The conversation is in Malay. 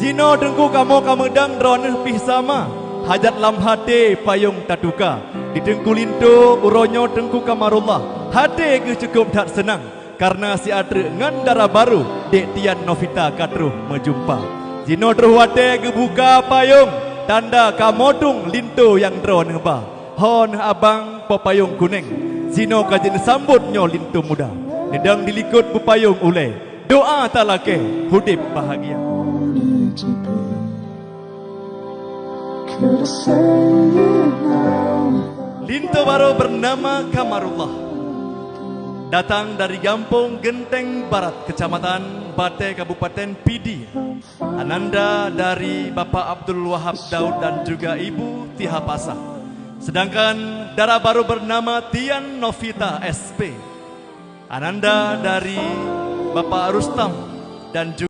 Zino dengku kamu dang drone pih sama. Hajat lam hati payung tatuka. Di dengku lintu uronyo dengku kamarullah. Hati ke cukup tak senang. Karena si adre ngandara baru. Dek Tian Novita katruh menjumpa. Zino terhuate ke buka payung. Tanda kamodung lintu yang drone ngeba. Hon abang pepayung kuning. Zino kajin sambut nyo lintu muda. Nedang dilikut pepayung ule. Doa talake hudip bahagia. Lintu baru bernama Kamarullah. Datang dari Gampung Genteng Barat, Kecamatan Bate, Kabupaten Pidi. Ananda dari Bapak Abdul Wahab Daud dan juga Ibu Tiha Pasah. Sedangkan darah baru bernama Tian Novita SP. Ananda dari Bapak Rustam dan juga